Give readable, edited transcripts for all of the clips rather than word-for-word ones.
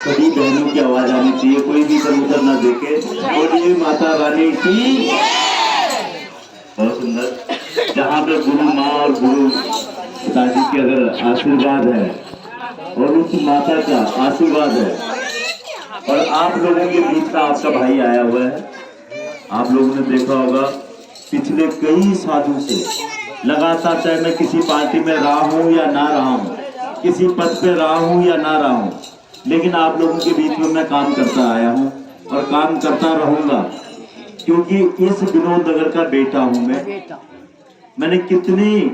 सभी बहनों की आवाज आनी चाहिए, कोई भी इधर उधर ना देखे। बोलिए माता रानी की। बहुत सुंदर। जहाँ पे गुरु माँ और गुरु पिताजी के अगर आशीर्वाद है और उस माता का आशीर्वाद है और आप लोगों के बीच में आपका भाई आया हुआ है। आप लोगों ने देखा होगा पिछले कई सालों से लगातार, चाहे मैं किसी पार्टी में रहा हूं या ना रहा हूं, किसी पद पे रहा हूं या ना रहा हूं, लेकिन आप लोगों के बीच में मैं काम करता आया हूं और काम करता रहूंगा, क्योंकि इस विनोद नगर का बेटा हूं मैं। मैंने कितनी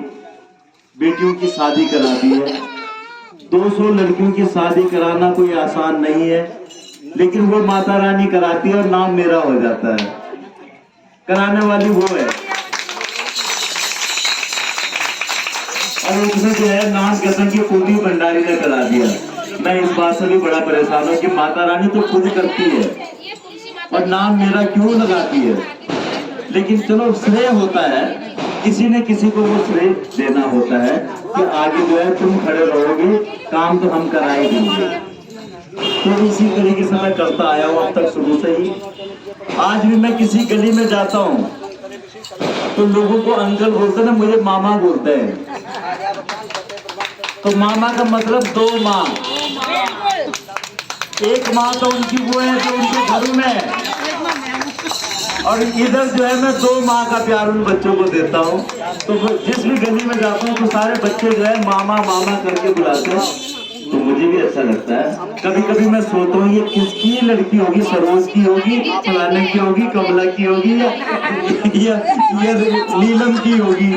बेटियों की शादी करा दी है। 200 लड़कियों की शादी कराना कोई आसान नहीं है, लेकिन वो माता रानी कराती है और नाम मेरा हो जाता है। कराने वाली वो है। और उसमें जो है नाम कसम की कुंडी भंडारी ने करा दिया। मैं इस बात से भी बड़ा परेशान हूँ कि माता रानी तो खुद करती है और नाम मेरा क्यों लगाती है। लेकिन चलो, श्रेय होता है, किसी ने किसी को वो श्रेय देना होता है कि आगे जो है तुम खड़े रहोगे, काम तो हम करा ही देंगे। तो इसी तरीके से मैं करता आया हूँ अब तक शुरू से ही। आज भी मैं किसी गली में जाता हूँ तो लोगों को अंकल बोलते हैं, मुझे मामा बोलते हैं। तो मामा का मतलब 2 माँ। एक माँ तो उनकी वो है जो उनके घरों में है, और इधर जो है मैं 2 माँ का प्यार उन बच्चों को देता हूँ। तो जिस भी गली में जाता हूँ तो सारे बच्चे जो है मामा मामा करके बुलाते हैं, तो मुझे भी अच्छा लगता है। कभी कभी मैं सोचता हूँ ये किसकी लड़की होगी, सरोज की होगी, फलाने की होगी, कमला की होगी या नीलम की होगी,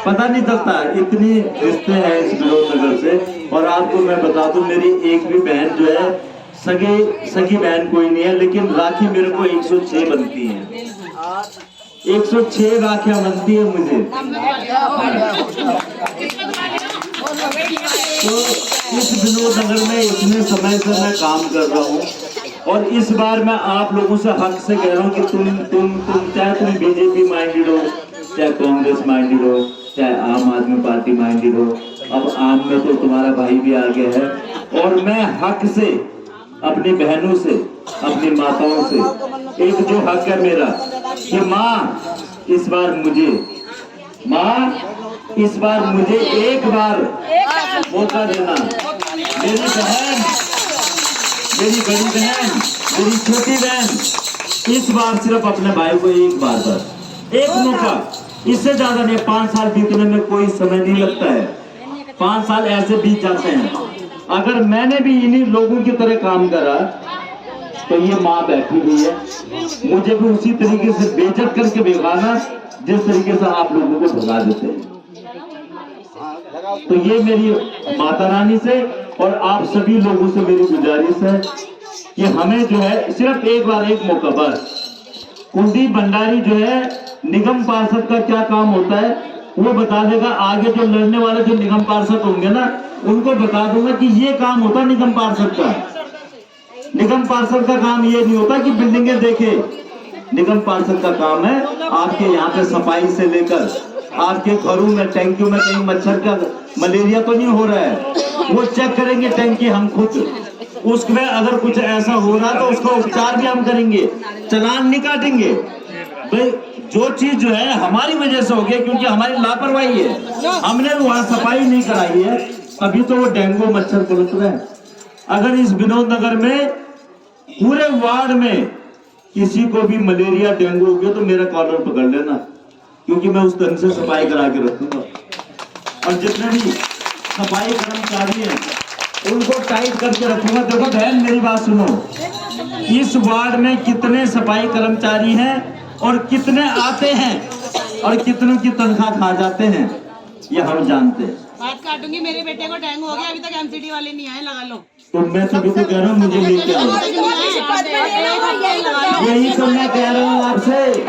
पता नहीं चलता। इतनी रिश्ते हैं इस विनोद नगर से। और आपको मैं बता दूं, मेरी एक भी बहन जो है सगी बहन कोई नहीं है, लेकिन राखी मेरे को 106 बनती है। 106 राखियां बनती है मुझे। तो इस विनोद नगर में इतने समय से मैं काम कर रहा हूँ, और इस बार मैं आप लोगों से हक से कह रहा हूँ कि तुम चाहे तुम बीजेपी माइंडेड हो, चाहे कांग्रेस माइंडेड हो, चाहे आम आदमी पार्टी माइंडेड हो। अब आम में तो तुम्हारा भाई भी आगे है, और मैं हक से अपनी बहनों से, अपनी माताओं से एक जो हक है मेरा कि माँ इस बार मुझे एक बार मौका देना। मेरी बहन, मेरी बड़ी बहन, मेरी छोटी बहन, इस बार सिर्फ अपने भाई को एक बार बस एक मौका, इससे ज्यादा नहीं। 5 साल बीतने में कोई समय नहीं लगता है, 5 साल ऐसे बीत जाते हैं। अगर मैंने भी इन्हीं लोगों की तरह काम करा तो ये माँ बैठी हुई है, मुझे भी उसी तरीके से बेइज्जत करके भगाना जिस तरीके से आप लोगों को भगा देते हैं। तो ये मेरी माता रानी से और आप सभी लोगों से मेरी गुजारिश है कि हमें जो है सिर्फ एक बार एक मौका बस। कुंडी भंडारी जो है निगम पार्षद का क्या काम होता है वो बता देगा। आगे जो लड़ने वाले जो निगम पार्षद होंगे ना, उनको बता दूंगा कि ये काम होता है निगम पार्षद का। निगम पार्षद का काम ये नहीं होता कि बिल्डिंगें देखे। निगम पार्षद का काम है आपके यहाँ पे सफाई से लेकर आपके घरों में, टैंकियों में कहीं मच्छर का मलेरिया तो नहीं हो रहा है, वो चेक करेंगे टैंकी हम खुद। उसमें अगर कुछ ऐसा हो रहा तो उसका उपचार भी हम करेंगे, चालान नहीं काटेंगे। भाई जो चीज जो है हमारी वजह से हो गया, क्योंकि हमारी लापरवाही है, हमने वहां सफाई नहीं कराई है, अभी तो वो डेंगू मच्छर पनप रहे हैं। अगर इस विनोद नगर में पूरे वार्ड में किसी को भी मलेरिया डेंगू हो गया तो मेरा कॉलर पकड़ लेना, क्योंकि मैं उस ढंग से सफाई करा के रखूंगा। और जितने भी सफाई कर्मचारी हैं उनको टाइट करके रखूंगा। देखो बहन मेरी बात सुनो, इस वार्ड में कितने सफाई कर्मचारी हैं और कितने आते हैं और कितनों की तनख्वाह खा जाते हैं ये हम जानते हैं। बात काटूंगी, मेरे बेटे को डेंगू हो गया, अभी तक एमसीडी वाले नहीं आए, लगा लो। तो मैं सभी को कह रहा हूँ मुझे लेके आओ। यही तो मैं कह रहा हूँ आपसे,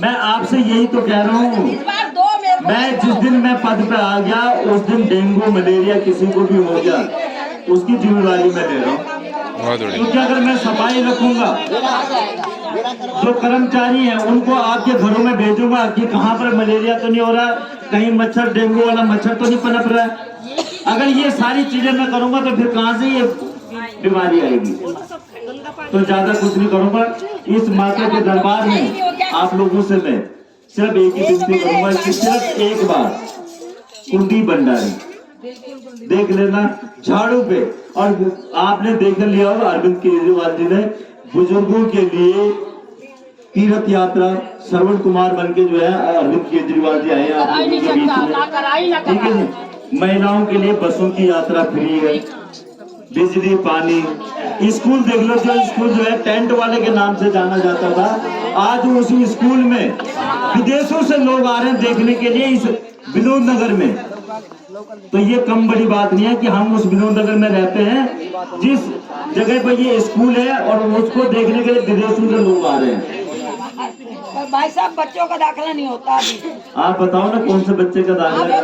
मैं आपसे यही तो कह रहा हूँ। मैं जिस दिन मैं पद पे आ गया उस दिन डेंगू मलेरिया किसी को भी हो गया उसकी जिम्मेदारी मैं ले रहा हूँ। क्योंकि अगर मैं सफाई रखूंगा, जो कर्मचारी हैं उनको आपके घरों में भेजूंगा कि कहाँ पर मलेरिया तो नहीं हो रहा, कहीं मच्छर डेंगू वाला मच्छर तो नहीं पनप रहा है। अगर ये सारी चीजें मैं करूंगा तो फिर कहां से ये बीमारी आएगी। तो ज्यादा कुछ नहीं करूंगा। इस माता के दरबार में आप लोगों से मैं सिर्फ एक ही विनती करूंगा कि सिर्फ एक बार कुंडी भंडारी देख लेना झाड़ू पे। और आपने देख लिया होगा अरविंद केजरीवाल जी ने बुजुर्गों के लिए तीर्थ यात्रा श्रवण कुमार बन के जो है अरविंद केजरीवाल जी आए हैं आप लोगों के बीच में, ठीक है। महिलाओं के लिए बसों की यात्रा फ्री है, बिजली पानी। स्कूल देख लो, जो स्कूल जो है टेंट वाले के नाम से जाना जाता था, आज उसी स्कूल में विदेशों से लोग आ रहे हैं देखने के लिए इस विनोद नगर में। तो ये कम बड़ी बात नहीं है कि हम उस विनोद नगर में रहते हैं जिस जगह पर ये स्कूल है और उसको देखने के लिए विदेशों से लोग आ रहे हैं। भाई साहब बच्चों का दाखिला नहीं होता अभी। आप बताओ ना कौन से बच्चे का दाखिला